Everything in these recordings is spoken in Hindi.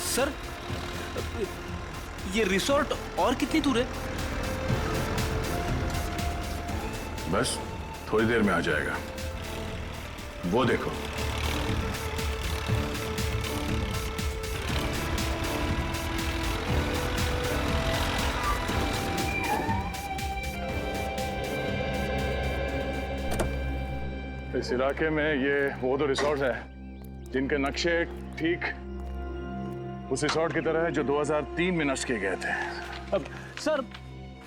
सर, ये रिसोर्ट और कितनी दूर है? बस थोड़ी देर में आ जाएगा, वो देखो। इस इलाके में ये वो दो रिसोर्ट हैं जिनके नक्शे ठीक उस रिसोर्ट की तरह है जो 2003 में नष्ट किए गए थे। अब सर,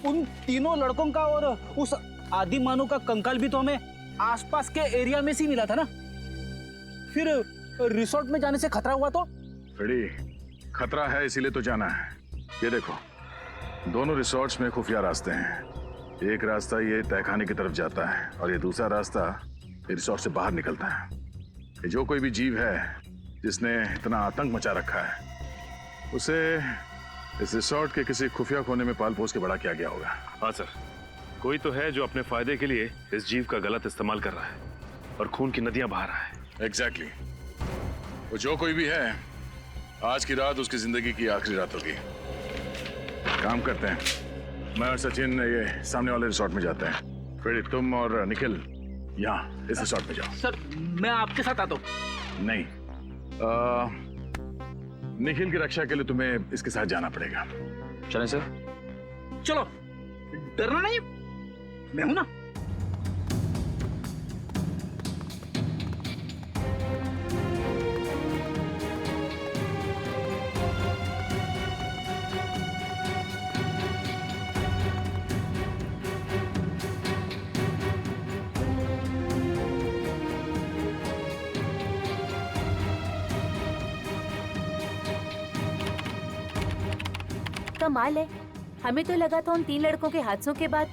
उन तीनों लड़कों का और उस आदि मानव का कंकाल भी तो हमें आसपास के एरिया में से मिला था ना। फिर रिसोर्ट में जाने से खतरा हुआ तो? फ्रेडी, खतरा है इसीलिए तो जाना है। ये देखो, दोनों रिसोर्ट्स में खुफिया रास्ते हैं। एक रास्ता ये तहखाने की तरफ जाता है और ये दूसरा रास्ता रिसोर्ट से बाहर निकलता है। ये जो कोई भी जीव है जिसने इतना आतंक मचा रखा है, उसे इस रिसोर्ट के किसी खुफिया कोने में पाल पोस के बड़ा किया गया होगा। हाँ सर, कोई तो है जो अपने फायदे के लिए इस जीव का गलत इस्तेमाल कर रहा है और खून की नदियां बहा रहा है। एग्जैक्टली। वो जो कोई भी है, आज की रात उसकी जिंदगी की आखिरी रात होगी। काम करते हैं, मैं और सचिन ये सामने वाले रिसोर्ट में जाते हैं। फिर तुम और निखिल यहाँ इस रिसोर्ट में जाओ। सर, मैं आपके साथ आता हूँ। नहीं, निखिल की रक्षा के लिए तुम्हें इसके साथ जाना पड़ेगा। चलें सर? चलो, डरना नहीं, मैं हूं ना। कमाल है, हमें तो लगा था उन 3 लड़कों के हादसों के बाद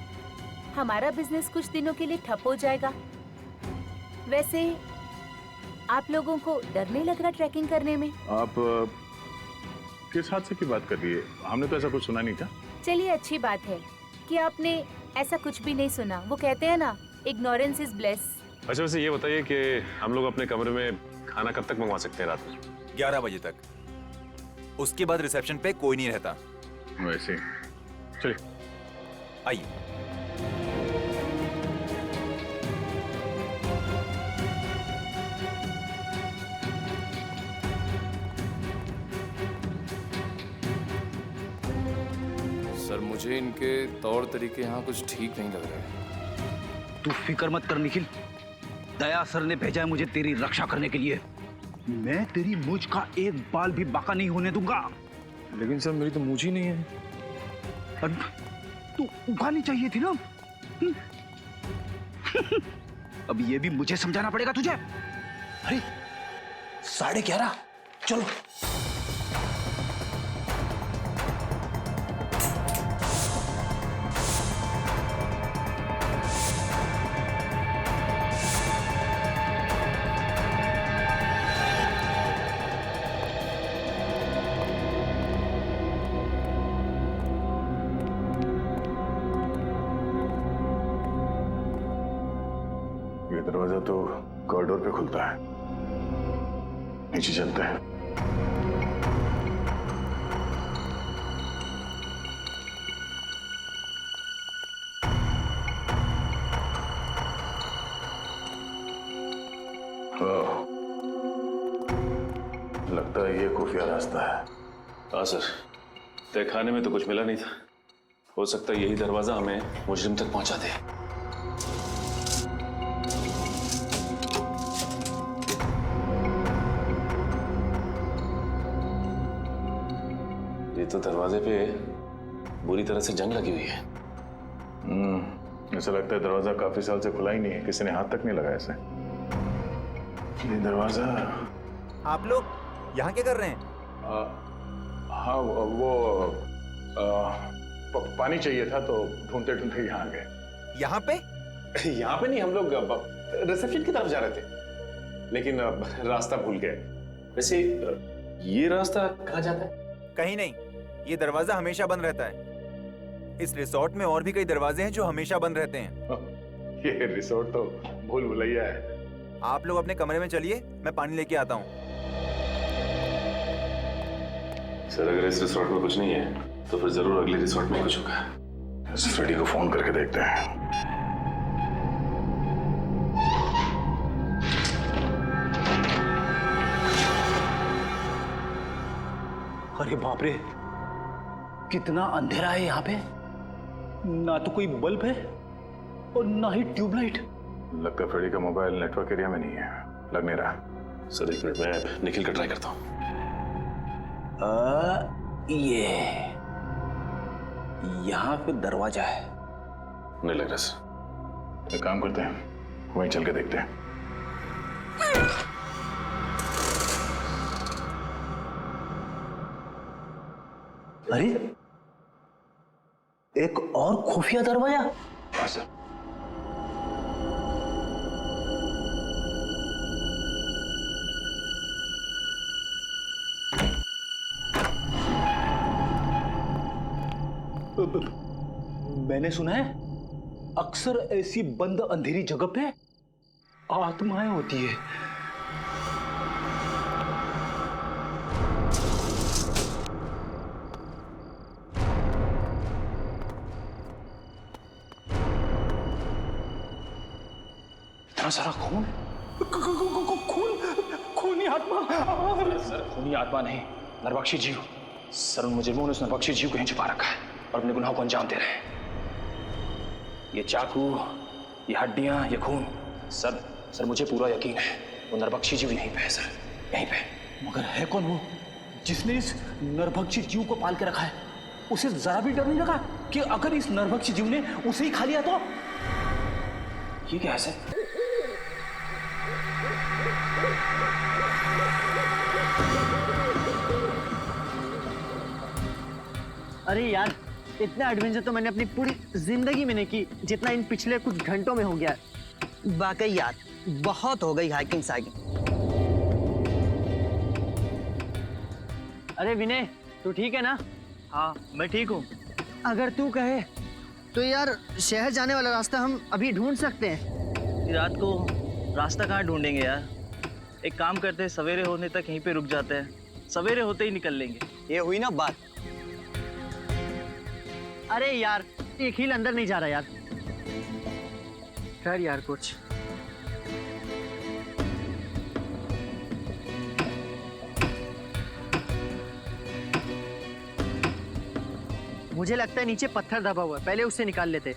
हमारा बिजनेस कुछ दिनों के लिए ठप हो जाएगा। वैसे आप लोगों को डर नहीं लग रहा ट्रैकिंग करने में? आप किस हादसे की बात कर रही है? हमने तो ऐसा कुछ सुना नहीं था। चलिए, अच्छी बात है कि आपने ऐसा कुछ भी नहीं सुना। वो कहते हैं ना, इग्नोरेंस इज ब्लेस। अच्छा, वैसे ये बताइए कि हम लोग अपने कमरे में खाना कब तक मंगवा सकते हैं? रात में 11 बजे तक। उसके बाद रिसेप्शन पे कोई नहीं रहता। वैसे चलिए, आइए। सर, मुझे इनके तौर तरीके यहाँ कुछ ठीक नहीं लग रहे। तू फिक्र मत कर निखिल, दया सर ने भेजा है मुझे तेरी रक्षा करने के लिए। मैं तेरी मूंछ का एक बाल भी बाका नहीं होने दूंगा। लेकिन सर, मेरी तो मूंछ ही नहीं है। तू उगानी चाहिए थी ना। अब ये भी मुझे समझाना पड़ेगा तुझे। अरे 11:30, चलो। ये दरवाजा तो कॉरिडोर पे खुलता है, नीचे चलते हैं। लगता है ये खुफिया रास्ता है। हाँ सर, तहखाने में तो कुछ मिला नहीं था। हो सकता है यही दरवाजा हमें मुजरिम तक पहुंचा दे। ये तो दरवाजे पे बुरी तरह से जंग लगी हुई है। ऐसा लगता है दरवाजा काफी साल से खुला ही नहीं है, किसी ने हाथ तक नहीं लगाया इसे। ये दरवाजा। आप लोग यहाँ क्या कर रहे हैं? हाँ, वो पानी चाहिए था तो ढूंढते ढूंढते यहाँ आ गए। यहाँ पे? यहाँ पे नहीं, हम लोग रिसेप्शन की तरफ जा रहे थे, लेकिन रास्ता भूल गए। वैसे ये रास्ता कहाँ जाता है? कहीं नहीं, ये दरवाजा हमेशा बंद रहता है। इस रिसोर्ट में और भी कई दरवाजे हैं जो हमेशा बंद रहते हैं। ये रिसोर्ट तो भूल भुलैया है। आप लोग अपने कमरे में चलिए, मैं पानी लेके आता हूँ। सर अगर इस रिसोर्ट में कुछ नहीं है तो फिर जरूर अगले रिसोर्ट में कुछ होगा। इस फ्रेडी को फोन करके देखते हैं। अरे बाप रे, कितना अंधेरा है यहाँ पे। ना तो कोई बल्ब है और ना ही ट्यूबलाइट। लगता है फ्रेडी का मोबाइल नेटवर्क एरिया में नहीं है, लग नहीं रहा। सर 1 मिनट में निखिल का ट्राई करता हूँ। ये यहाँ पे दरवाजा है। नहीं लग रहा सर। एक काम करते हैं, वहीं चल के देखते हैं। अरे एक और खुफिया दरवाजा। हाँ सर। मैंने सुना है अक्सर ऐसी बंद अंधेरी जगह पे आत्माएं होती है। इतना सारा खून, खून, खूनी आत्मा। सर खूनी आत्मा नहीं, नरभक्षी जीव। सर उन मुजरिमों ने उस नरभक्षी जीव को यहीं छुपा रखा है और अपने गुनाहों को अंजाम दे रहे हैं। ये चाकू, ये हड्डियां, ये खून, सर मुझे पूरा यकीन है वो नरभक्षी जीव यहीं पे है सर, यहीं पे। मगर है कौन वो जिसने इस नरभक्षी जीव को पाल के रखा है? उसे जरा भी डर नहीं लगा कि अगर इस नरभक्षी जीव ने उसे ही खा लिया तो? ये क्या है सर? अरे यार, इतना एडवेंचर तो मैंने अपनी पूरी जिंदगी में नहीं की जितना इन पिछले कुछ घंटों में हो गया। वाकई यार, बहुत हो गई हाइकिंग साइकिंग। अरे विनय, तू ठीक है ना? हाँ, मैं ठीक हूँ। अगर तू कहे तो यार शहर जाने वाला रास्ता हम अभी ढूंढ सकते हैं। रात को रास्ता कहाँ ढूंढेंगे यार? एक काम करते हैं, सवेरे होने तक यहीं पे रुक जाते हैं, सवेरे होते ही निकल लेंगे। ये हुई ना बात। अरे यार, एक हील अंदर नहीं जा रहा यार। कर यार कुछ। मुझे लगता है नीचे पत्थर दबा हुआ है, पहले उससे निकाल लेते।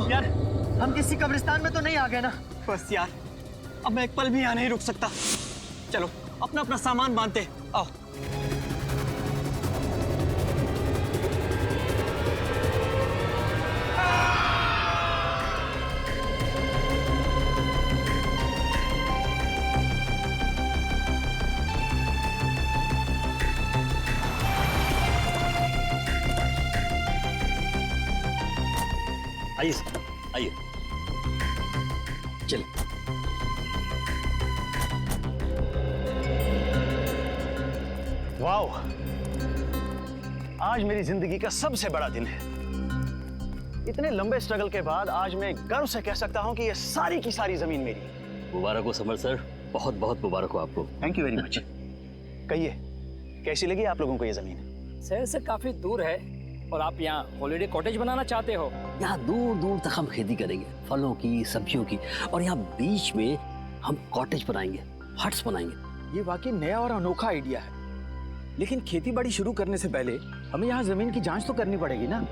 यार, हम किसी कब्रिस्तान में तो नहीं आ गए ना? बस यार, अब मैं एक पल भी यहाँ नहीं रुक सकता। चलो अपना अपना सामान बांधते, आओ। आइए आइए, चलिए। वाओ, आज मेरी जिंदगी का सबसे बड़ा दिन है। इतने लंबे स्ट्रगल के बाद आज मैं गर्व से कह सकता हूं कि ये सारी की सारी जमीन मेरी है। मुबारक हो समर सर, बहुत बहुत मुबारक हो आपको। Thank you very much. कहिए, कैसी लगी आप लोगों को ये जमीन? शहर से काफी दूर है और आप यहाँ हॉलिडे कॉटेज बनाना चाहते हो? यहाँ दूर दूर तक हम खेती करेंगे, फलों की, सब्जियों की, और यहाँ बीच में हम कॉटेज बनाएंगे, हट्स बनाएंगे। ये वाकई नया और अनोखा आइडिया है, लेकिन खेती बाड़ी शुरू करने से पहले हमें यहाँ जमीन की जांच तो करनी पड़ेगी ना।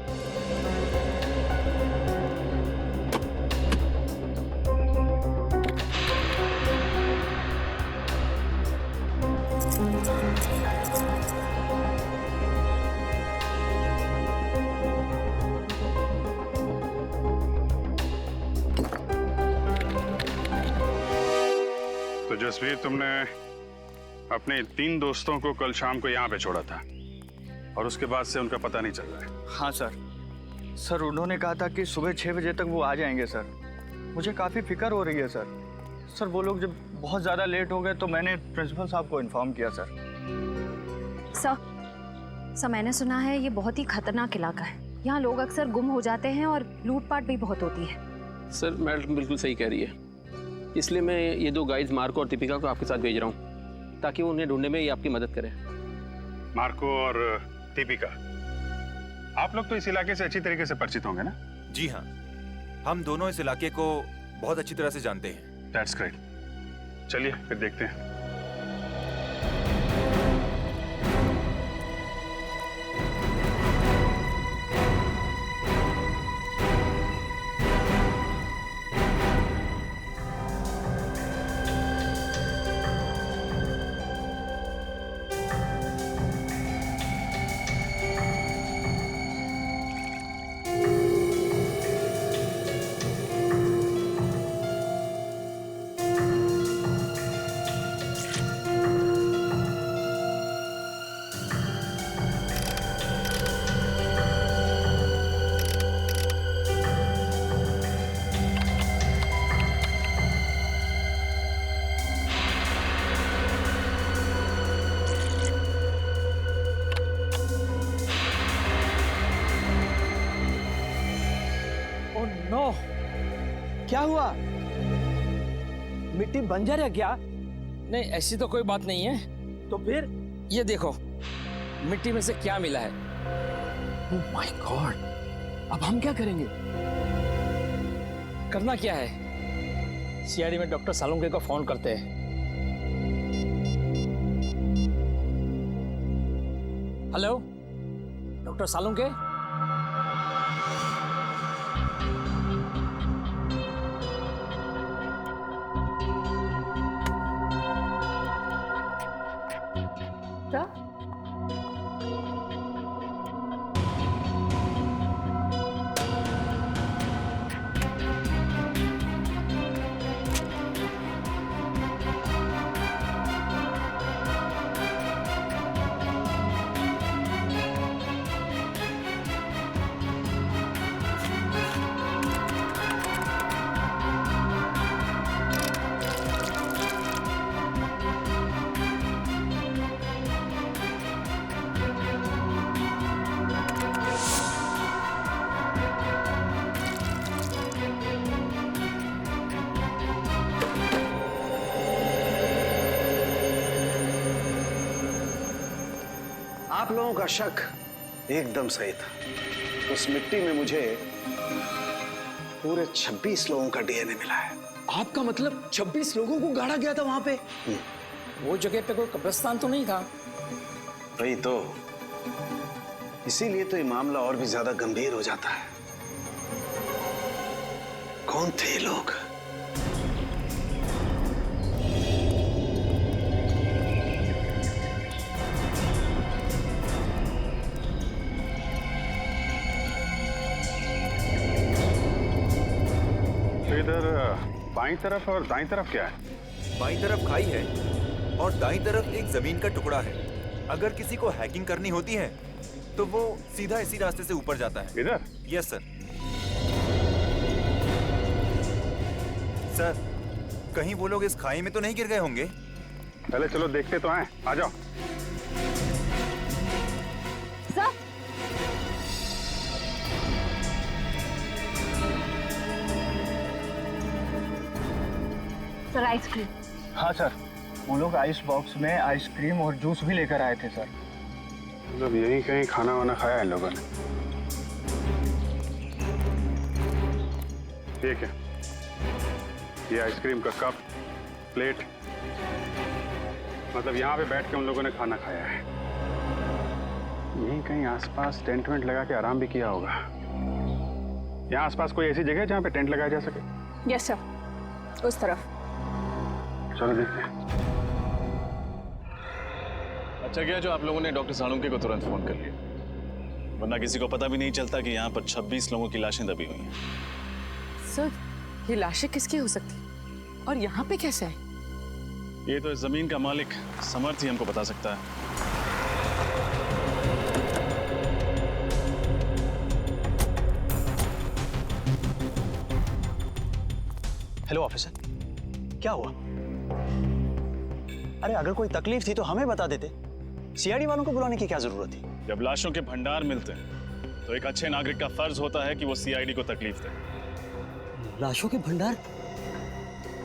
तो जसवीर, तुमने अपने 3 दोस्तों को कल शाम को यहाँ पे छोड़ा था और उसके बाद से उनका पता नहीं चल रहा है। हाँ सर उन्होंने कहा था कि सुबह 6 बजे तक वो आ जाएंगे सर। मुझे काफी फिक्र हो रही है सर। सर वो लोग जब बहुत ज़्यादा लेट हो गए तो मैंने प्रिंसिपल साहब को इन्फॉर्म किया सर। सर मैंने सुना है ये बहुत ही खतरनाक इलाका है। यहाँ लोग अक्सर गुम हो जाते हैं और लूटपाट भी बहुत होती है। सर मैडम बिल्कुल सही कह रही है, इसलिए मैं ये दो गाइड्स मार्को और दीपिका को आपके साथ भेज रहा हूँ ताकि वो उन्हें ढूंढने में ये आपकी मदद करें। मार्को और दीपिका, आप लोग तो इस इलाके से अच्छी तरीके से परिचित होंगे ना? जी हाँ, हम दोनों इस इलाके को बहुत अच्छी तरह से जानते हैं। That's great. चलिए फिर देखते हैं। नो, क्या हुआ? मिट्टी बंजर है क्या? नहीं, ऐसी तो कोई बात नहीं है। तो फिर ये देखो मिट्टी में से क्या मिला है। ओह माय गॉड, अब हम क्या करेंगे? करना क्या है, सीआईडी में डॉक्टर सालुंके को फोन करते हैं। Hello doctor Salunke? आप लोगों का शक एकदम सही था। उस मिट्टी में मुझे पूरे 26 लोगों का डीएनए मिला है। आपका मतलब 26 लोगों को गाड़ा गया था वहां पे? वो जगह पे कोई कब्रिस्तान तो नहीं था? वही तो, इसीलिए तो ये मामला और भी ज्यादा गंभीर हो जाता है। कौन थे ये लोग? इधर बाईं तरफ और दाईं तरफ क्या है? बाईं तरफ खाई है और दाईं तरफ एक जमीन का टुकड़ा है। अगर किसी को हैकिंग करनी होती है तो वो सीधा इसी रास्ते से ऊपर जाता है। इधर? Yes sir. सर, कहीं वो लोग इस खाई में तो नहीं गिर गए होंगे? पहले चलो देखते तो हैं, आ जाओ। Sir ice cream. हाँ सर, वो लोग आइस बॉक्स में आइसक्रीम और जूस भी लेकर आए थे सर। मतलब यहीं कहीं खाना वाना खाया है लोगों ने। ठीक है, ये आइसक्रीम का कप, प्लेट, मतलब यहाँ पे बैठ के उन लोगों ने खाना खाया है। यहीं कहीं आसपास टेंट वेंट लगा के आराम भी किया होगा। यहाँ आसपास कोई ऐसी जगह है जहाँ पे टेंट लगाया जा सके? यस सर, उस तरफ। चलो देखते हैं। अच्छा किया जो आप लोगों ने डॉक्टर सालुंके को तुरंत फोन कर लिया, वरना किसी को पता भी नहीं चलता कि यहाँ पर 26 लोगों की लाशें दबी हुई हैं। सर, ये लाशें किसकी हो सकती और यहाँ पे कैसे है? ये तो इस जमीन का मालिक समर्थ ही हमको बता सकता है। हेलो ऑफिसर, क्या हुआ? अरे अगर कोई तकलीफ थी तो हमें बता देते। सीआईडी वालों को बुलाने की क्या जरूरत थी? जब लाशों के भंडार मिलते हैं तो एक अच्छे नागरिक का फर्ज होता है कि वो सीआईडी को तकलीफ दे। लाशों के भंडार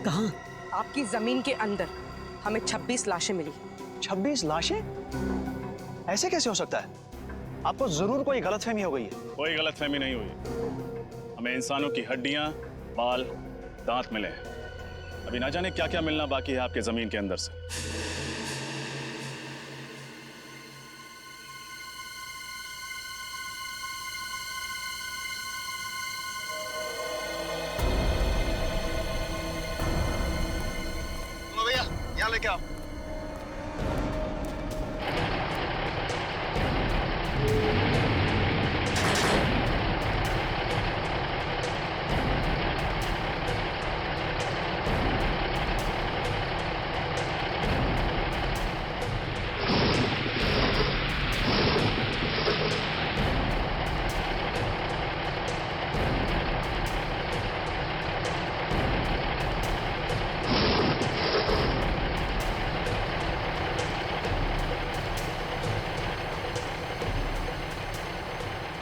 कहाँ? आपकी जमीन के अंदर हमें 26 लाशें मिली। 26 लाशें? ऐसे कैसे हो सकता है? आपको जरूर कोई गलतफहमी हो गई है। कोई गलतफहमी नहीं हुई। हमें इंसानों की हड्डियां, बाल, दांत मिले हैं। अभी ना जाने क्या क्या मिलना बाकी है आपके जमीन के अंदर से। भैया यहाँ लेके आओ।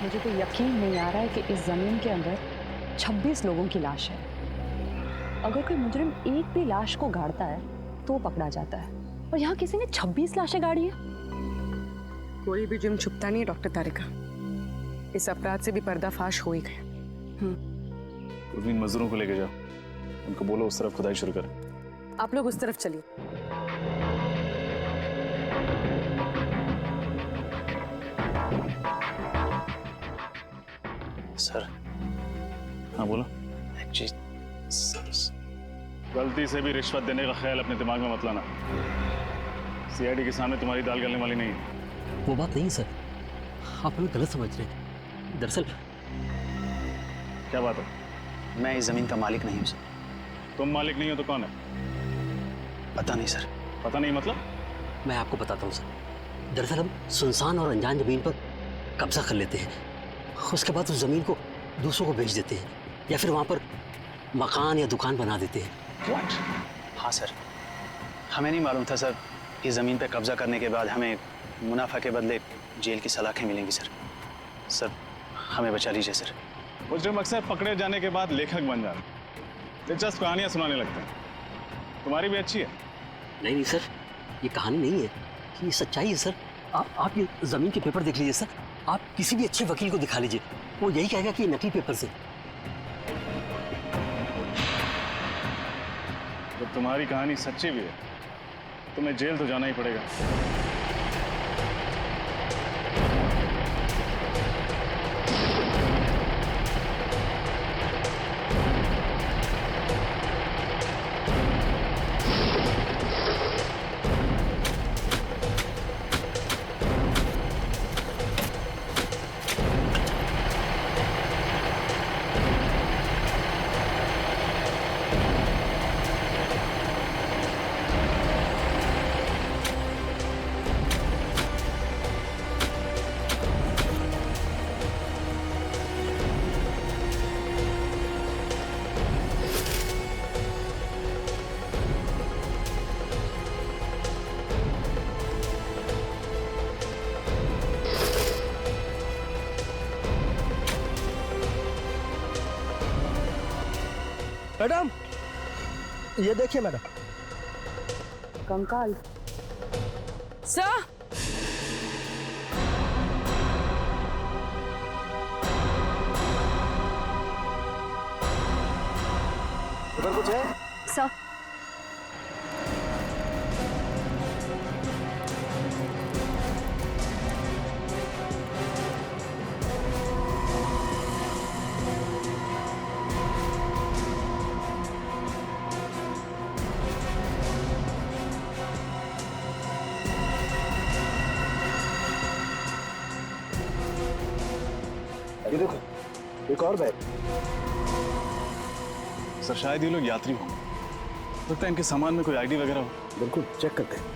मुझे तो यकीन नहीं आ रहा है कि इस जमीन के अंदर 26 लोगों की लाश है। अगर कोई मुजरिम एक भी लाश को गाड़ता है तो वो पकड़ा जाता है, और यहाँ किसी ने 26 लाशें गाड़ी है। कोई भी जुर्म छुपता नहीं है डॉक्टर तारिका। इस अपराध से भी पर्दाफाश हो ही गया। उन मजदूरों को लेके जाओ, उनको बोलो उस तरफ खुदाई शुरू करें। आप लोग उस तरफ चलिए। सर। हाँ बोलो। एक्चुअली गलती से भी रिश्वत देने का ख्याल अपने दिमाग में मत लाना। सीआईडी के सामने तुम्हारी दाल गलने वाली नहीं है। वो बात नहीं सर, आप हमें गलत समझ रहे हैं। दरअसल क्या बात है? मैं इस जमीन का मालिक नहीं हूँ सर। तुम मालिक नहीं हो तो कौन है? पता नहीं सर। पता नहीं मतलब? मैं आपको बताता हूँ सर। दरअसल हम सुनसान और अनजान जमीन पर कब्जा कर लेते हैं, उसके बाद उस जमीन को दूसरों को बेच देते हैं, या फिर वहाँ पर मकान या दुकान बना देते हैं। What? हाँ सर, हमें नहीं मालूम था सर। इस जमीन पे कब्जा करने के बाद हमें मुनाफा के बदले जेल की सलाखें मिलेंगी सर। सर हमें बचा लीजिए सर। मुजरिम अक्सर पकड़े जाने के बाद लेखक बन जाते हैं, दिलचस्प कहानियां सुनाने लगते हैं। तुम्हारी भी अच्छी है। नहीं नहीं सर, ये कहानी नहीं है, ये सच्चाई है सर। आप ये जमीन के पेपर देख लीजिए सर। आप किसी भी अच्छे वकील को दिखा लीजिए, वो यही कहेगा कि ये नकली पेपर से। जब तुम्हारी कहानी सच्ची भी है, तुम्हें जेल तो जाना ही पड़ेगा। मैडम, ये देखिए मैडम। कंकाल। सर, उधर कुछ है? सर ये देखो, एक और बैग। सर शायद ये लोग यात्री होंगे, लगता है इनके सामान में कोई आईडी वगैरह हो। बिल्कुल चेक करते हैं।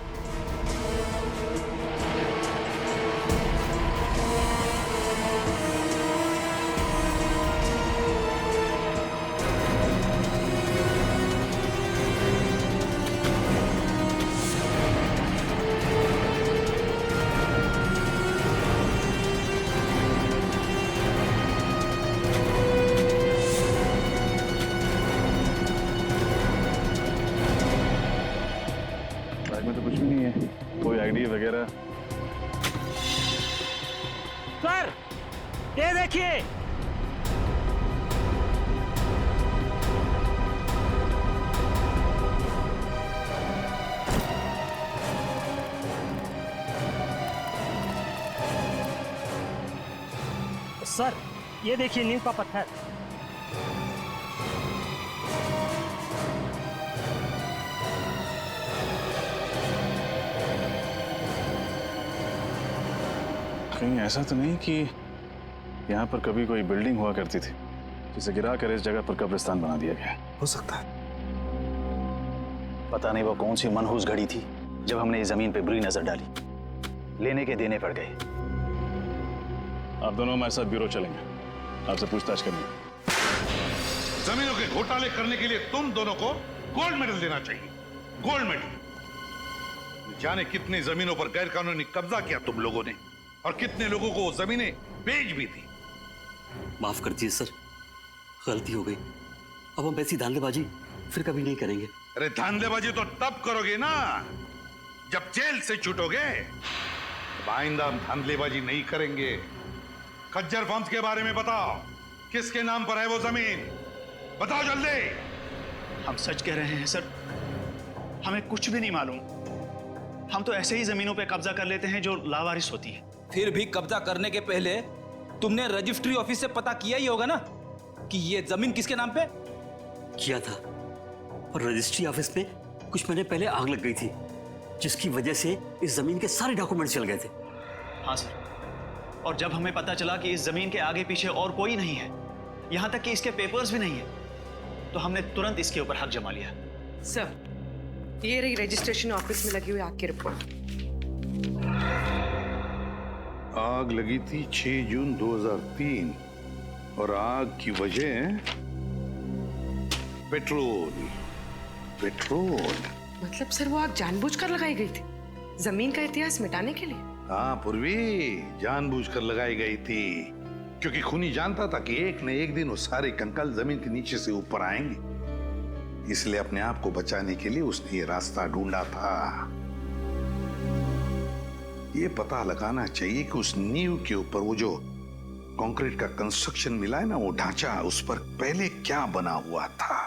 वगैरह? सर ये देखिए, सर ये देखिए नीम का पत्थर। कहीं ऐसा तो नहीं कि यहाँ पर कभी कोई बिल्डिंग हुआ करती थी जिसे गिरा कर इस जगह पर कब्रिस्तान बना दिया गया? हो सकता है। पता नहीं वो कौन सी मनहूस घड़ी थी जब हमने इस जमीन पे बुरी नजर डाली। लेने के देने पड़ गए। आप दोनों हमारे साथ ब्यूरो चलेंगे, आपसे पूछताछ करनी। जमीनों के घोटाले करने के लिए तुम दोनों को गोल्ड मेडल देना चाहिए। Gold medal. जाने कितनी जमीनों पर गैर कानूनी कब्जा किया तुम लोगों ने, और कितने लोगों को वो जमीनें बेच भी दी। माफ कर दीजिए सर, गलती हो गई। अब हम ऐसी धांधलेबाजी फिर कभी नहीं करेंगे। अरे धांधलेबाजी तो तब करोगे ना जब जेल से छूटोगे। अब आइंदा हम धांधलेबाजी नहीं करेंगे। खज्जर फर्म्स के बारे में बताओ, किसके नाम पर है वो जमीन? बताओ जल्दी। हम सच कह रहे हैं सर, हमें कुछ भी नहीं मालूम। हम तो ऐसे ही जमीनों पे कब्जा कर लेते हैं जो लावारिस होती है। फिर भी कब्जा करने के पहले तुमने रजिस्ट्री ऑफिस से पता किया ही होगा ना कि ये जमीन किसके नाम पे? किया था, और रजिस्ट्री ऑफिस में कुछ महीने पहले आग लग गई थी, जिसकी वजह से इस जमीन के सारे डॉक्यूमेंट्स चल गए थे। हाँ सर, और जब हमें पता चला कि इस जमीन के आगे पीछे और कोई नहीं है, यहाँ तक कि इसके पेपर्स भी नहीं है, तो हमने तुरंत इसके ऊपर हक जमा लिया। सर, ये रही रजिस्ट्रेशन ऑफिस में लगी हुई आग की रिपोर्ट। आग लगी थी 6 जून 2003 और आग की वजह पेट्रोल। पेट्रोल मतलब सर वो आग जानबूझकर लगाई गई थी जमीन का इतिहास मिटाने के लिए? हाँ पूर्वी, जानबूझकर लगाई गई थी, क्योंकि खूनी जानता था कि एक न एक दिन वो सारे कंकाल जमीन के नीचे से ऊपर आएंगे। इसलिए अपने आप को बचाने के लिए उसने ये रास्ता ढूंढा था। ये पता लगाना चाहिए कि उस नींव के ऊपर वो जो कंक्रीट का कंस्ट्रक्शन मिला है ना, वो ढांचा, उस पर पहले क्या बना हुआ था।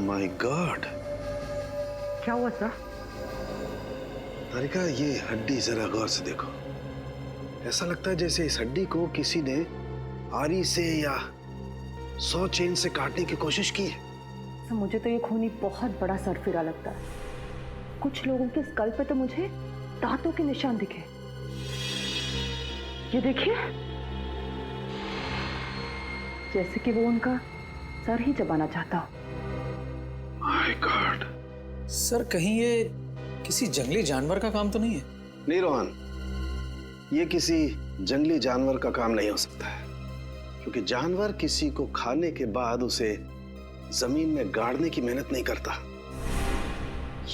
माय गॉड, क्या हुआ सर? तारिका, ये हड्डी जरा गौर से देखो। ऐसा लगता है जैसे इस हड्डी को किसी ने आरी से या 100 चेन से काटने की कोशिश की है। सर, मुझे तो ये खूनी बहुत बड़ा सरफिरा लगता है। कुछ लोगों के स्कल पे तो मुझे दांतों के निशान दिखे। ये देखिए, जैसे कि वो उनका सर ही चबाना चाहता हो। My God. सर, कहीं ये किसी जंगली जानवर का काम तो नहीं है? नहीं रोहन, ये किसी जंगली जानवर का काम नहीं हो सकता है, क्योंकि जानवर किसी को खाने के बाद उसे जमीन में गाड़ने की मेहनत नहीं करता।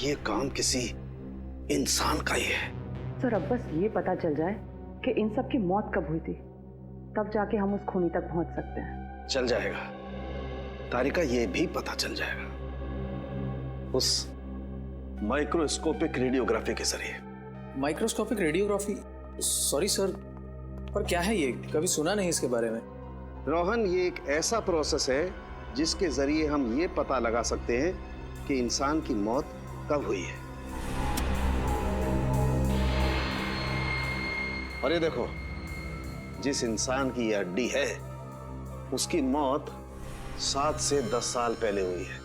ये काम किसी इंसान का ही है। सर, अब बस ये पता चल जाए कि इन सब की मौत कब हुई थी, तब जाके हम उस खूनी तक पहुंच सकते हैं। चल जाएगा तारिका, ये भी पता चल जाएगा उस माइक्रोस्कोपिक रेडियोग्राफी के जरिए। Microscopic radiography? सॉरी सर, पर क्या है ये? कभी सुना नहीं इसके बारे में। रोहन, ये एक ऐसा प्रोसेस है जिसके जरिए हम ये पता लगा सकते हैं कि इंसान की मौत कब हुई है। और ये देखो, जिस इंसान की ये हड्डी है उसकी मौत 7 से 10 साल पहले हुई है,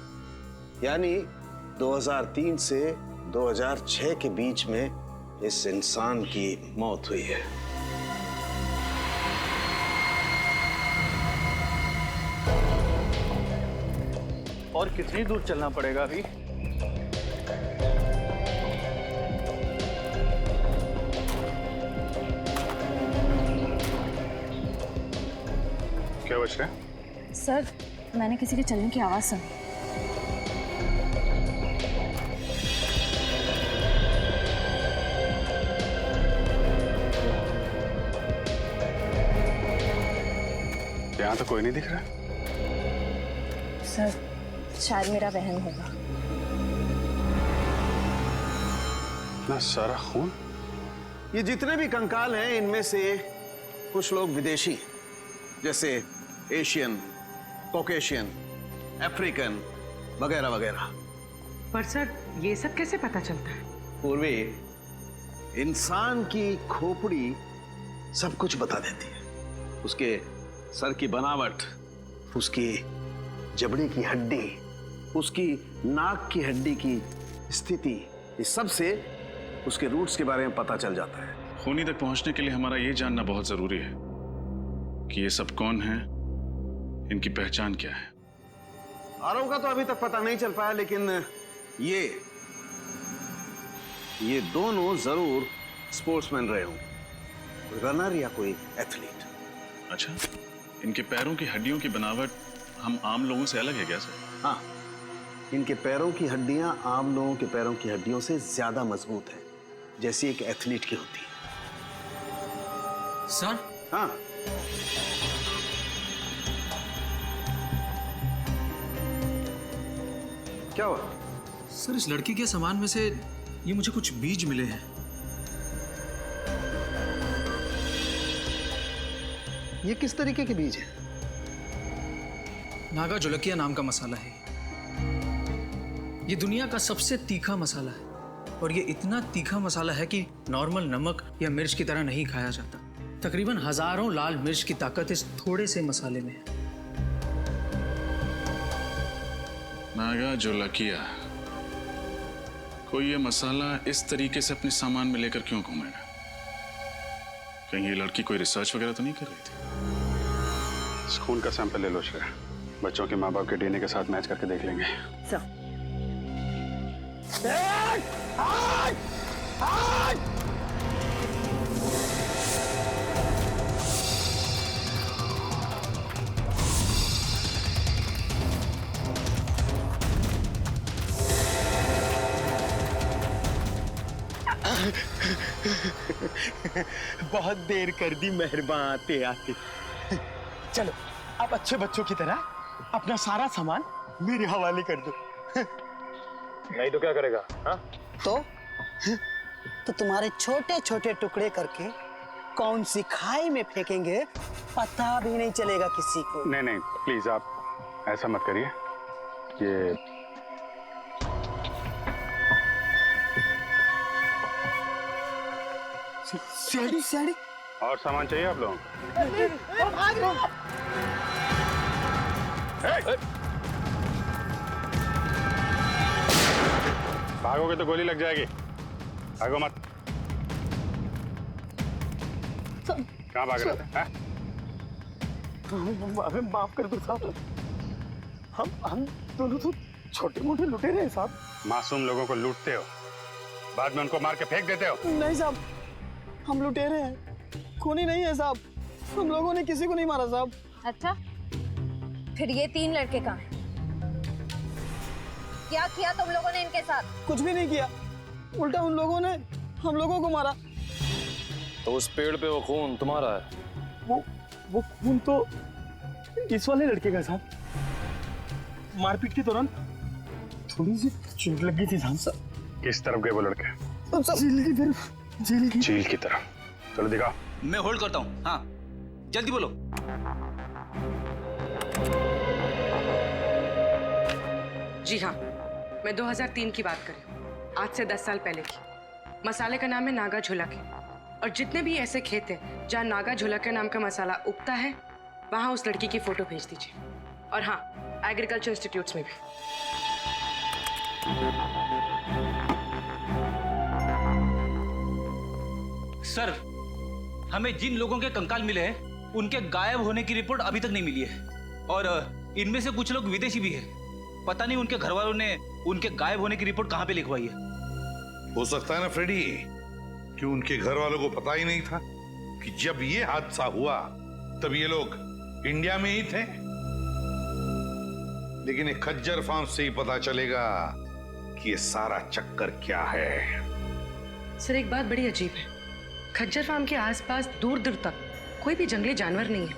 यानी 2003 से 2006 के बीच में इस इंसान की मौत हुई है। और कितनी दूर चलना पड़ेगा अभी? क्या बच रहा है? सर, मैंने किसी के चलने की आवाज सुनी। यहाँ तो कोई नहीं दिख रहा। सर, शायद मेरा वहम होगा। इतना सारा खून। ये जितने भी कंकाल हैं इनमें से कुछ लोग विदेशी हैं, जैसे एशियन, कॉकेशियन, अफ्रीकन वगैरह वगैरह। पर सर, ये सब कैसे पता चलता है? पूर्वी, इंसान की खोपड़ी सब कुछ बता देती है। उसके सर की बनावट, उसकी जबड़े की हड्डी, उसकी नाक की हड्डी की स्थिति, इस सब से उसके रूट्स के बारे में पता चल जाता है। खूनी तक पहुंचने के लिए हमारा ये जानना बहुत जरूरी है कि ये सब कौन है, इनकी पहचान क्या है। आरव का तो अभी तक पता नहीं चल पाया, लेकिन ये दोनों जरूर स्पोर्ट्समैन रहे हों, रनर या कोई एथलीट। अच्छा, इनके पैरों की हड्डियों की बनावट हम आम लोगों से अलग है क्या सर? हाँ, इनके पैरों की हड्डियां आम लोगों के पैरों की हड्डियों से ज्यादा मजबूत है, जैसी एक एथलीट की होती है। सर? हाँ। क्या हुआ? सर, इस लड़की के सामान में से ये मुझे कुछ बीज मिले हैं। ये किस तरीके के बीज हैं? नागा जोलकिया नाम का मसाला है। ये दुनिया का सबसे तीखा मसाला है, और ये इतना तीखा मसाला है कि नॉर्मल नमक या मिर्च की तरह नहीं खाया जाता। तकरीबन हजारों लाल मिर्च की ताकत इस थोड़े से मसाले में है। नागा जोलकिया, कोई ये मसाला इस तरीके से अपने सामान में लेकर क्यों घूमेगा? कहीं ये लड़की कोई रिसर्च वगैरह तो नहीं कर रही थी? इस खून का सैंपल ले लो श्रेया, बच्चों के माँ बाप के डीएनए के साथ मैच करके देख लेंगे। बहुत देर कर दी मेहरबान आते आते। चलो अब अच्छे बच्चों की तरह अपना सारा सामान मेरे हवाले कर दो। नहीं तो क्या करेगा? हाँ? तो तुम्हारे छोटे छोटे टुकड़े करके कौन सी खाई में फेंकेंगे पता भी नहीं चलेगा किसी को। नहीं नहीं, प्लीज आप ऐसा मत करिए। ये सीढ़ी सीढ़ी और सामान चाहिए आप लोगों को? भाग रहे हो। भागोगे तो गोली लग जाएगी, भागो मत। कहाँ भाग रहे थे? हमें माफ कर दो साहब, हम दोनों तो छोटे मोटे लुटेरे हैं साहब। मासूम लोगों को लूटते हो, बाद में उनको मार के फेंक देते हो। नहीं साहब, हम लुटेरे हैं, खूनी नहीं है साहब। हम लोगों ने किसी को नहीं मारा साहब। अच्छा, फिर ये 3 लड़के कहाँ हैं? क्या किया तुम लोगों ने इनके साथ? कुछ भी नहीं किया, उल्टा उन लोगों ने हम लोगों को मारा। तो उस पेड़ पे वो खून तुम्हारा है? वो खून तो इस वाले लड़के का साहब। मारपीट के दौरान थोड़ी सी चोट लगी थी साहब। किस तरफ गए वो लड़के? जेल की तरफ। जेल की तरफ। चलो दिखाओ। मैं होल्ड करता हूँ। हाँ, जल्दी बोलो। जी हाँ, मैं 2003 की बात कर रही हूँ, आज से 10 साल पहले की। मसाले का नाम है नागा झोलकिया, और जितने भी ऐसे खेत हैं जहाँ नागा झोलकिया नाम का मसाला उगता है, वहाँ उस लड़की की फोटो भेज दीजिए। और हाँ, एग्रीकल्चर इंस्टीट्यूट्स में भी। सर, हमें जिन लोगों के कंकाल मिले हैं उनके गायब होने की रिपोर्ट अभी तक नहीं मिली है, और इनमें से कुछ लोग विदेशी भी हैं। पता नहीं उनके घर वालों ने उनके गायब होने की रिपोर्ट कहाँ पे लिखवाई है। हो सकता है ना फ्रेडी कि उनके घर वालों को पता ही नहीं था कि जब ये हादसा हुआ तब ये लोग इंडिया में ही थे। लेकिन एक खज्जर फार्म से ही पता चलेगा कि ये सारा चक्कर क्या है। सर एक बात बड़ी अजीब है, खज्जर फार्म के आसपास दूर दूर तक कोई भी जंगली जानवर नहीं है,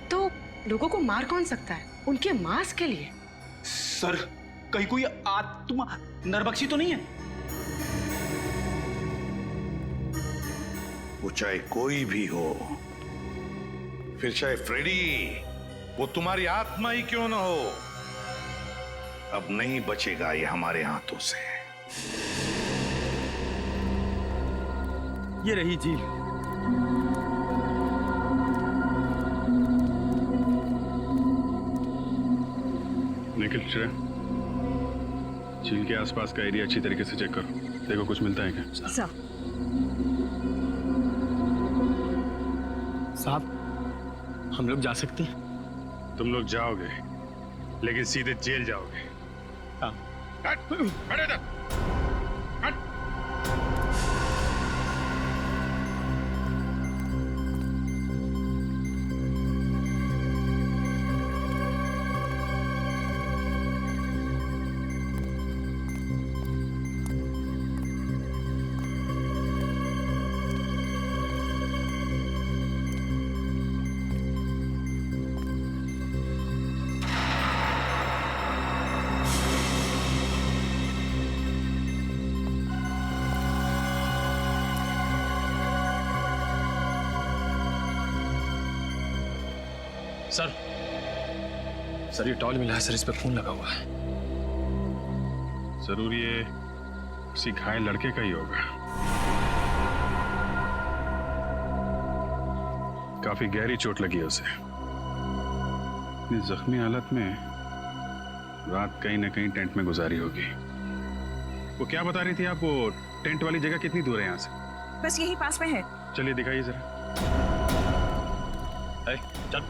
तो लोगों को मार कौन सकता है उनके मांस के लिए? सर कहीं कोई आत्मा नरबख्शी तो नहीं है? वो चाहे कोई भी हो, फिर चाहे फ्रेडी, वो तुम्हारी आत्मा ही क्यों ना हो, अब नहीं बचेगा ये हमारे हाथों से। ये रही झील। निखिल, श्रेया, झील के आसपास का एरिया अच्छी तरीके से चेक करो, देखो कुछ मिलता है क्या। साहब, हम लोग जा सकते हैं? तुम लोग जाओगे, लेकिन सीधे जेल जाओगे। हाँ। खड़े रह। सर ये टॉल मिला है सर, इस पे खून लगा हुआ है। जरूर ये किसी घायल लड़के का ही होगा। काफी गहरी चोट लगी है उसे। इतनी जख्मी हालत में रात कहीं ना कहीं टेंट में गुजारी होगी। वो क्या बता रही थी आप, वो टेंट वाली जगह कितनी दूर है यहाँ से? बस यही पास में है। चलिए दिखाइए जरा। चल चल।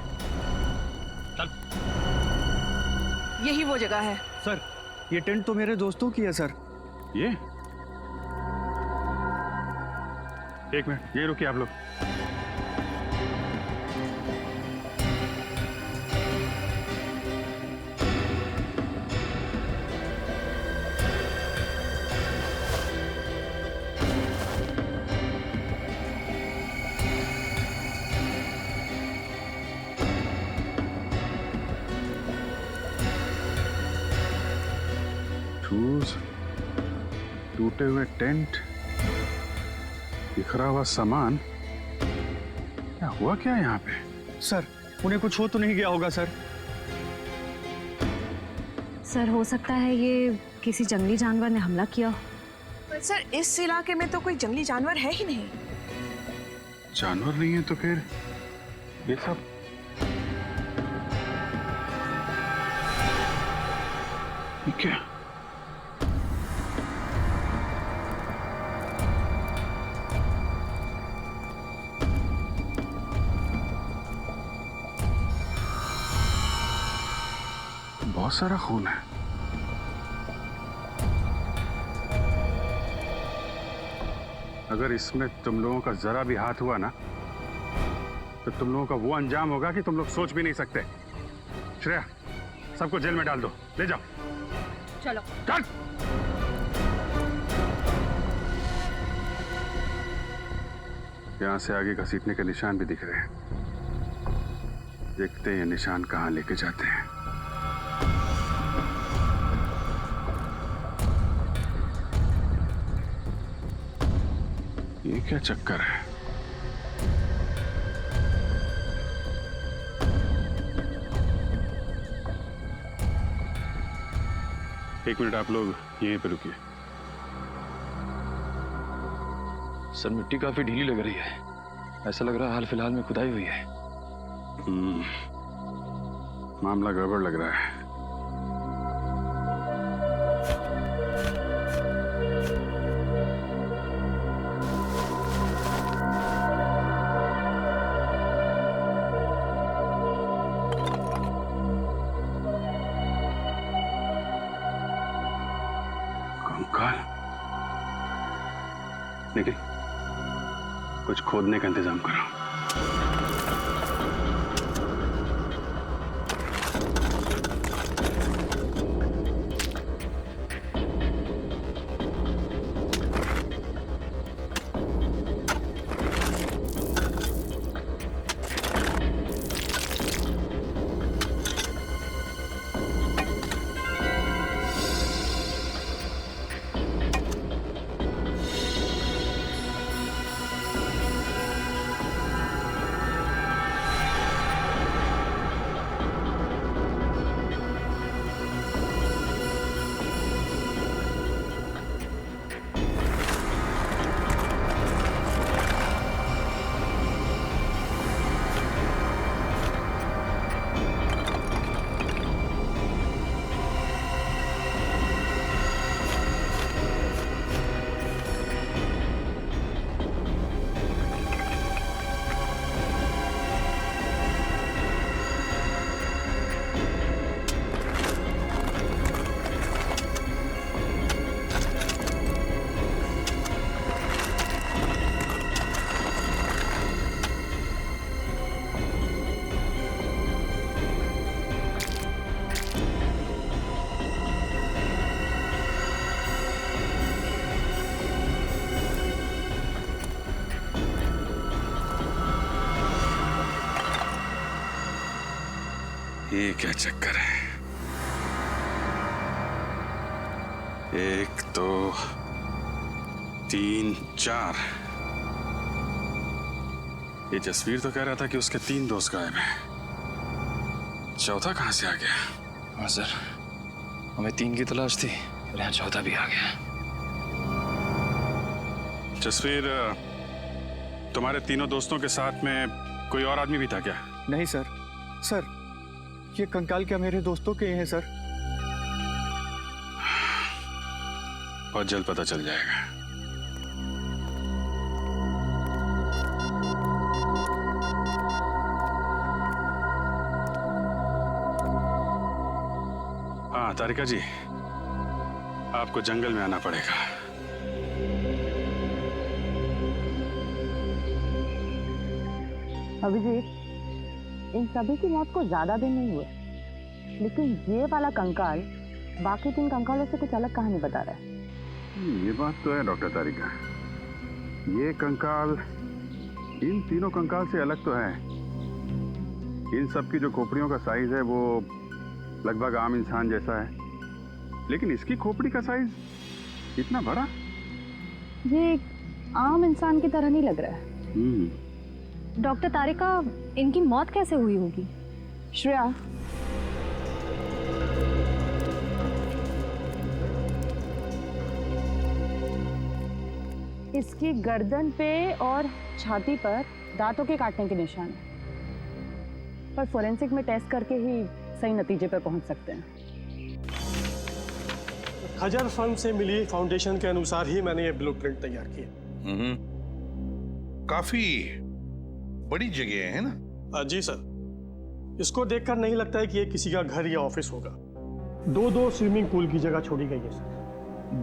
यही वो जगह है। सर ये टेंट तो मेरे दोस्तों की है सर। ये एक मिनट, ये रुकिए आप लोग। टूटे हुए टेंट, बिखरा हुआ सामान, क्या हुआ क्या यहाँ पे? सर उन्हें कुछ हो तो नहीं गया होगा सर? सर हो सकता है ये किसी जंगली जानवर ने हमला किया। पर सर इस इलाके में तो कोई जंगली जानवर है ही नहीं। जानवर नहीं है तो फिर ये सब ये क्या? बहुत सारा खून है। अगर इसमें तुम लोगों का जरा भी हाथ हुआ ना तो तुम लोगों का वो अंजाम होगा कि तुम लोग सोच भी नहीं सकते। श्रेया, सबको जेल में डाल दो, ले जाओ। चलो चल। यहां से आगे घसीटने के निशान भी दिख रहे हैं। देखते हैं ये निशान कहां लेके जाते हैं। ये क्या चक्कर है? एक मिनट, आप लोग यहीं पे रुकिए। सर मिट्टी काफी ढीली लग रही है, ऐसा लग रहा है हाल फिलहाल में खुदाई हुई है। मामला गड़बड़ लग रहा है। कुछ खोदने का इंतजाम करो। ये क्या चक्कर है? 1 2 3 4। ये जसवीर तो कह रहा था कि उसके 3 दोस्त गायब हैं। चौथा कहां से आ गया? हाँ सर, हमें 3 की तलाश थी और यहाँ चौथा भी आ गया। जसवीर, तुम्हारे तीनों दोस्तों के साथ में कोई और आदमी भी था क्या? नहीं सर। सर, ये कंकाल क्या मेरे दोस्तों के हैं सर? बहुत जल्द पता चल जाएगा। हाँ तारिका जी, आपको जंगल में आना पड़ेगा। अभिजीत, इन सभी की मौत को ज्यादा दिन नहीं हुए, लेकिन ये वाला कंकाल बाकी 3 कंकालों से कुछ अलग कहानी बता रहा है। ये बात तो है डॉक्टर तारिका, ये कंकाल इन तीनों कंकाल से अलग तो है। इन सब की जो खोपड़ियों का साइज है वो लगभग आम इंसान जैसा है, लेकिन इसकी खोपड़ी का साइज इतना बड़ा। ये एक आम इंसान की तरह नहीं लग रहा है। डॉक्टर तारिका, इनकी मौत कैसे हुई होगी? श्रेया, इसकी गर्दन पे और छाती पर दांतों के काटने के निशान हैं, पर फोरेंसिक में टेस्ट करके ही सही नतीजे पर पहुंच सकते हैं। खजर फर्म से मिली फाउंडेशन के अनुसार ही मैंने ये ब्लूप्रिंट तैयार किया। काफी बड़ी जगह है ना? जी सर। इसको देखकर नहीं लगता है कि ये किसी का घर या ऑफिस होगा। 2 स्विमिंग पूल की जगह छोड़ी गई है सर।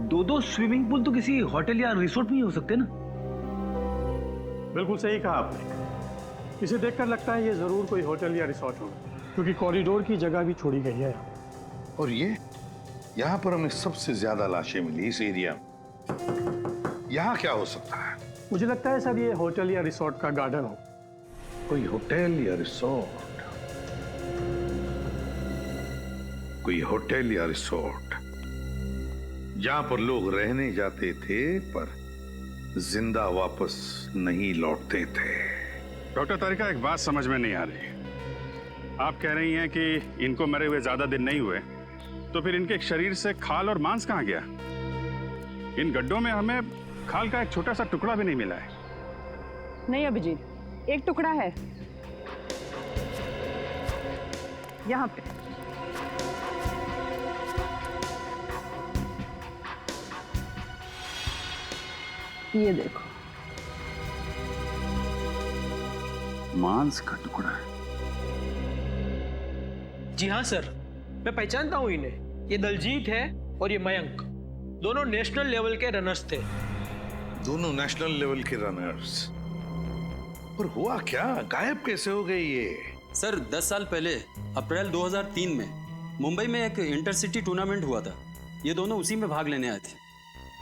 2 स्विमिंग पूल तो किसी होटल या रिसोर्ट में ही हो सकते ना? बिल्कुल सही कहा आपने। इसे देखकर लगता है ये जरूर कोई होटल या रिसोर्ट होगा, क्योंकि कॉरिडोर की जगह भी छोड़ी गई है। और ये यहाँ पर हमें सबसे ज्यादा लाशें मिली इस एरिया में। यहाँ क्या हो सकता है? मुझे लगता है सर ये होटल या रिसोर्ट का गार्डन हो। कोई होटल या रिसोर्ट, कोई होटल या रिसोर्ट जहां पर लोग रहने जाते थे पर जिंदा वापस नहीं लौटते थे। डॉक्टर तारिका, एक बात समझ में नहीं आ रही। आप कह रही हैं कि इनको मरे हुए ज्यादा दिन नहीं हुए, तो फिर इनके शरीर से खाल और मांस कहाँ गया? इन गड्ढों में हमें खाल का एक छोटा सा टुकड़ा भी नहीं मिला है। नहीं अभिजीत, एक टुकड़ा है यहाँ पे। ये देखो, मांस का टुकड़ा है। जी हाँ सर, मैं पहचानता हूँ इन्हें। ये दलजीत है और ये मयंक, दोनों नेशनल लेवल के रनर्स थे। दोनों नेशनल लेवल के रनर्स? पर हुआ क्या, गायब कैसे हो गई ये? सर 10 साल पहले अप्रैल 2003 में मुंबई में एक इंटरसिटी टूर्नामेंट हुआ था। ये दोनों उसी में भाग लेने आए थे।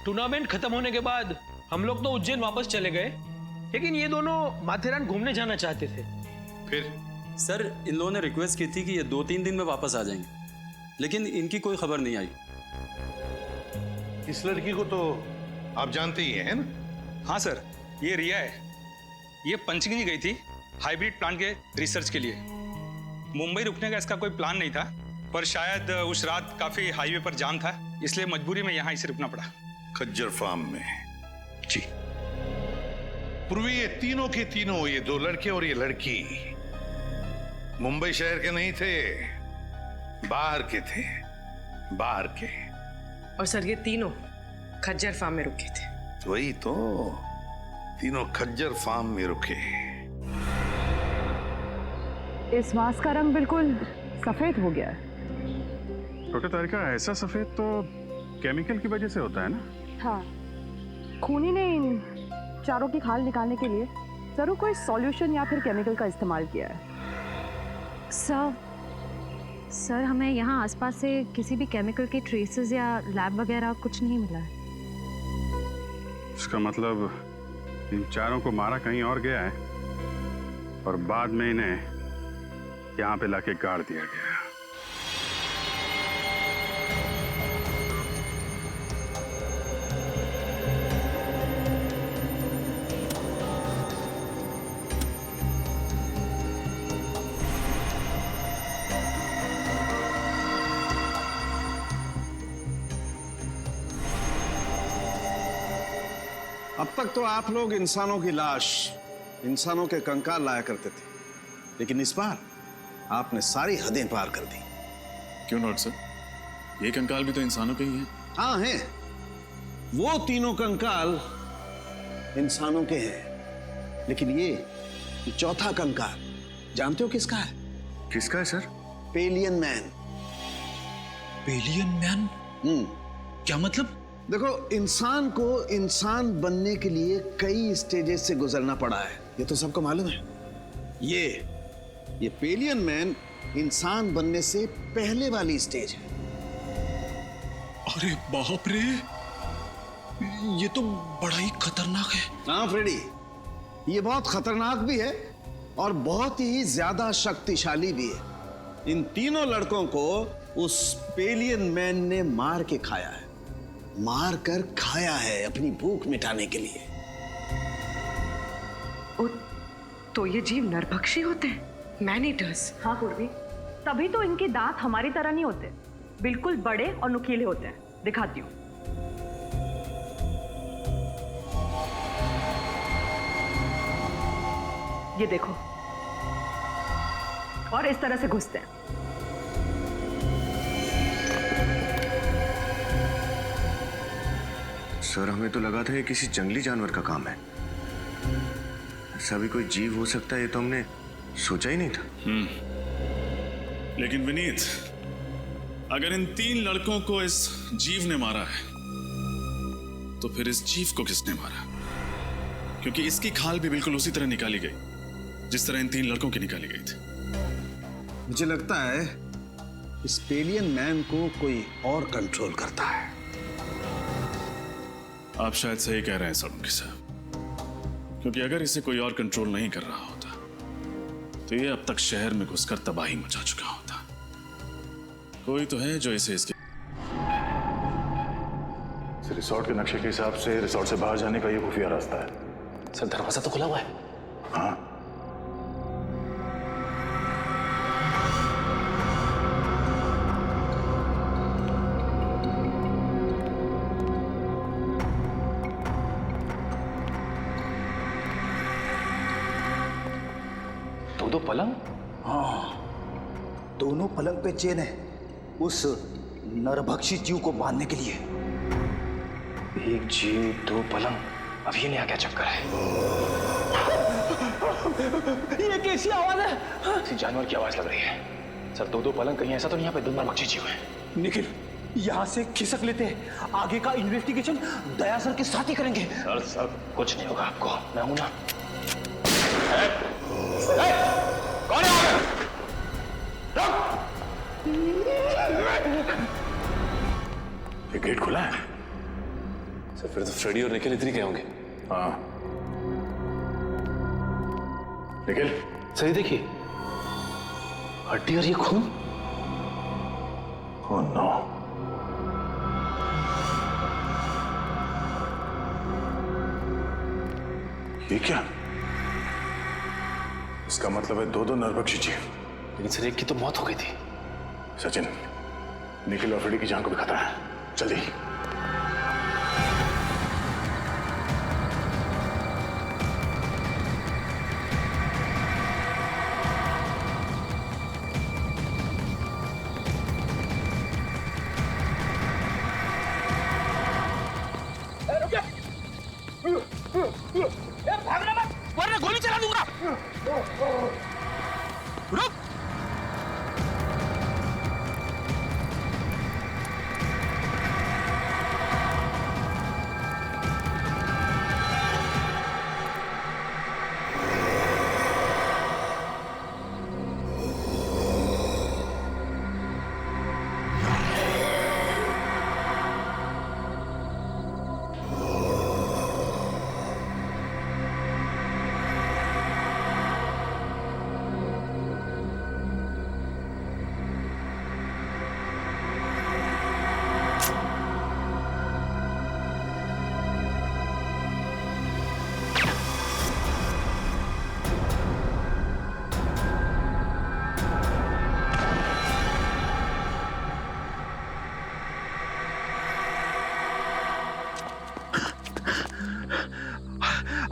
टूर्नामेंट खत्म होने के बाद हम लोग तो उज्जैन वापस चले गए, लेकिन ये दोनों माथेरान घूमने जाना चाहते थे। फिर? सर इन लोगों ने रिक्वेस्ट की थी कि ये 2-3 दिन में वापस आ जाएंगे, लेकिन इनकी कोई खबर नहीं आई। इस लड़की को तो आप जानते ही हैं ना? हाँ सर, ये रिया है। ये पंचगनी गई थी हाइब्रिड प्लांट के रिसर्च के लिए। मुंबई रुकने का इसका कोई प्लान नहीं था, पर शायद उस रात काफी हाईवे पर जाम था, इसलिए मजबूरी में यहाँ इसे रुकना पड़ा। खज्जर फार्म में? जी। पूर्वी ये तीनों के तीनों, ये 2 लड़के और ये लड़की मुंबई शहर के नहीं थे, बाहर के थे, बाहर के। और सर ये तीनों खज्जर फार्म में रुके थे। वही तो, तीनों खज्जर फार्म में रुके। इस मांस का रंग बिल्कुल सफेद हो गया है। डॉक्टर तारिका, ऐसा सफेद तो केमिकल की वजह से होता है ना? हाँ, खूनी ने इन चारों की खाल निकालने के लिए जरूर कोई सॉल्यूशन या फिर केमिकल का इस्तेमाल किया है। सर हमें यहाँ आसपास से किसी भी केमिकल के ट्रेसेस या लैब वगैरह कुछ नहीं मिला है। इसका मतलब इन चारों को मारा कहीं और गया है और बाद में इन्हें यहाँ पे लाके गाड़ दिया गया। अब तक तो आप लोग इंसानों की लाश, इंसानों के कंकाल लाया करते थे, लेकिन इस बार आपने सारी हदें पार कर दी। क्यों नॉट सर? ये कंकाल भी तो इंसानों के ही हैं। हाँ हैं, वो तीनों कंकाल इंसानों के हैं, लेकिन ये चौथा कंकाल जानते हो किसका है? किसका है sir? Pavilion man. Pavilion man? क्या मतलब? देखो, इंसान को इंसान बनने के लिए कई स्टेजेस से गुजरना पड़ा है, ये तो सबको मालूम है। ये पेलियन मैन इंसान बनने से पहले वाली स्टेज है। अरे बाप रे, ये तो बड़ा ही खतरनाक है। हाँ फ्रेडी, ये बहुत खतरनाक भी है और बहुत ही ज्यादा शक्तिशाली भी है। इन तीनों लड़कों को उस पेलियन मैन ने मार के खाया है, मार कर खाया है अपनी भूख मिटाने के लिए। तो ये जीव नरभक्षी होते हैं, मैन ईटर्स। हाँ पूर्वी, तभी तो इनके दांत हमारी तरह नहीं होते, बिल्कुल बड़े और नुकीले होते हैं। दिखाती हूँ। ये देखो, और इस तरह से घुसते हैं। सर, हमें तो लगा था ये किसी जंगली जानवर का काम है। ऐसा भी कोई जीव हो सकता है, ये तो हमने सोचा ही नहीं था। लेकिन विनीत, अगर इन 3 लड़कों को इस जीव ने मारा है, तो फिर इस जीव को किसने मारा? क्योंकि इसकी खाल भी बिल्कुल उसी तरह निकाली गई जिस तरह इन 3 लड़कों की निकाली गई थी। मुझे लगता है इस पेलियन मैन को कोई और कंट्रोल करता है। आप शायद सही कह रहे हैं सोलंकी साहब, क्योंकि अगर इसे कोई और कंट्रोल नहीं कर रहा होता तो ये अब तक शहर में घुसकर तबाही मचा चुका होता। कोई तो है जो इसे इसके रिसोर्ट के नक्शे के हिसाब से रिसोर्ट से बाहर जाने का ये खुफिया रास्ता है। सर, दरवाजा तो खुला हुआ है। हाँ, दो पलंग? हाँ, दोनों पलंग पे चेन है उस नरभक्षी जीव को बांधने के लिए। एक जीव 2 पलंग, अब ये नया क्या चक्कर है? ये कैसी आवाज है? किसी जानवर की आवाज लग रही है। सर, 2 पलंग, कहीं ऐसा तो नहीं यहाँ पे 2 नरभक्षी जीव है? निखिल, यहाँ से खिसक लेते हैं, आगे का इन्वेस्टिगेशन दया सर के साथ ही करेंगे। सर, कुछ नहीं होगा आपको, मैं हूं ना। गेट खुला है। सर फिर तो फ्रेडी और निखिल इधर ही गए होंगे। हाँ निखिल, सही देखिए, हड्डी और ये खून। ओह नो, ये क्या? इसका मतलब है दो नरभक्षी जीव। लेकिन सर एक की तो मौत हो गई थी। सचिन, निखिल और फ्रेडी की जान को भी खतरा है, जल्दी। भागना मत वरना गोली चला दूंगा। रुक।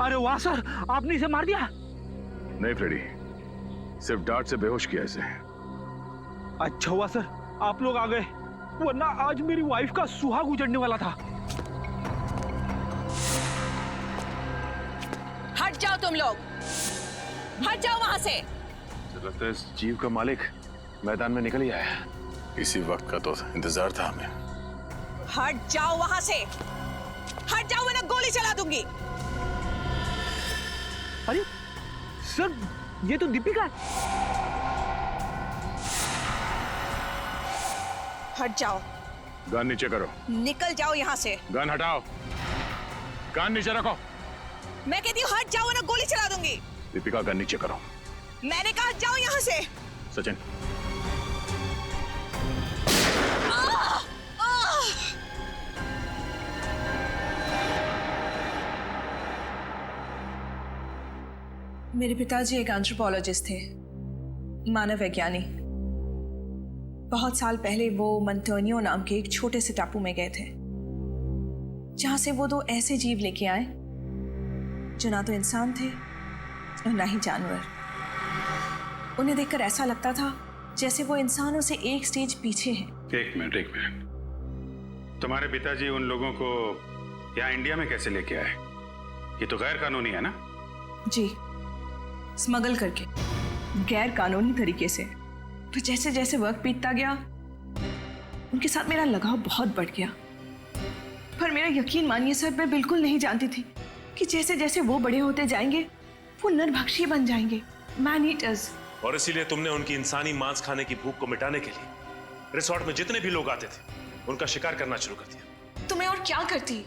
अरे वाह सर, आपने इसे मार दिया। नहीं फ्रेडी, सिर्फ डांट से बेहोश किया इसे। अच्छा हुआ सर आप लोग आ गए, वरना आज मेरी वाइफ का सुहाग उजड़ने वाला था। हट जाओ तुम लोग, हट जाओ वहां से। लगता है इस जीव का मालिक मैदान में निकल ही आया। इसी वक्त का तो इंतजार था हमें। हट जाओ वहां से, हट जाओ वरना गोली चला दूंगी। अरे सर, ये तो दीपिका है। हट जाओ। गन नीचे करो। निकल जाओ यहाँ से। गन हटाओ, गन नीचे रखो। मैं कहती हूँ हट जाओ वरना गोली चला दूंगी। दीपिका गन नीचे करो। मैंने कहा हट जाओ यहाँ से। सचिन, मेरे पिताजी एक एंथ्रोपोलॉजिस्ट थे, मानव वैज्ञानी। बहुत साल पहले वो मंटोनियो नाम के एक छोटे से टापू में गए थे, जहां से वो दो ऐसे जीव लेके आए जो ना तो इंसान थे और ना ही जानवर। उन्हें देखकर ऐसा लगता था जैसे वो इंसानों से एक स्टेज पीछे हैं। एक मिनट। तुम्हारे पिताजी उन लोगों को यहाँ इंडिया में कैसे लेके आए? ये तो गैर कानूनी है ना? जी, स्मगल करके, गैर कानूनी तरीके से। तो जैसे जैसे वक्त बीतता गया उनके साथ मेरा लगाव बहुत बढ़ गया। पर मेरा यकीन मानिए सर, मैं बिल्कुल नहीं जानती थी कि जैसे जैसे वो बड़े होते जाएंगे वो नरभक्षी बन जाएंगे, मैन ईटर्स। और इसीलिए तुमने उनकी इंसानी मांस खाने की भूख को मिटाने के लिए रिसोर्ट में जितने भी लोग आते थे उनका शिकार करना शुरू कर दिया। तो मैं और क्या करती?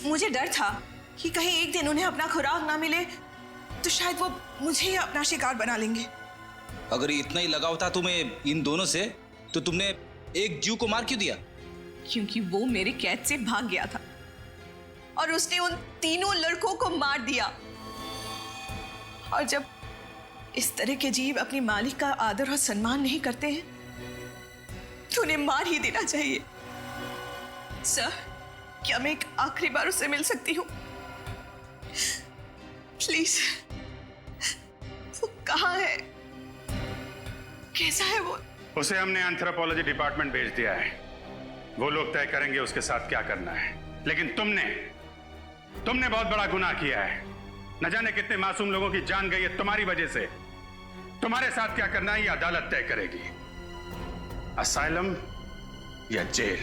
मुझे डर था कि कहीं एक दिन उन्हें अपना खुराक ना मिले तो शायद वो मुझे ही अपना शिकार बना लेंगे। अगर इतना ही लगाव था तुम्हें इन दोनों से, तो तुमने एक जीव को मार क्यों दिया? क्योंकि वो मेरे कैद से भाग गया था और उसने उन तीनों लड़कों को मार दिया। और जब इस तरह के जीव अपने मालिक का आदर और सम्मान नहीं करते हैं तो उन्हें मार ही देना चाहिए। सर, क्या मैं एक आखिरी बार उससे मिल सकती हूँ? प्लीज। वो कहाँ है? कैसा है वो? उसे हमने एंथ्रोपोलॉजी डिपार्टमेंट भेज दिया है। वो लोग तय करेंगे उसके साथ क्या करना है। लेकिन तुमने बहुत बड़ा गुनाह किया है। न जाने कितने मासूम लोगों की जान गई है तुम्हारी वजह से। तुम्हारे साथ क्या करना है ये अदालत तय करेगी, असाइलम या जेल।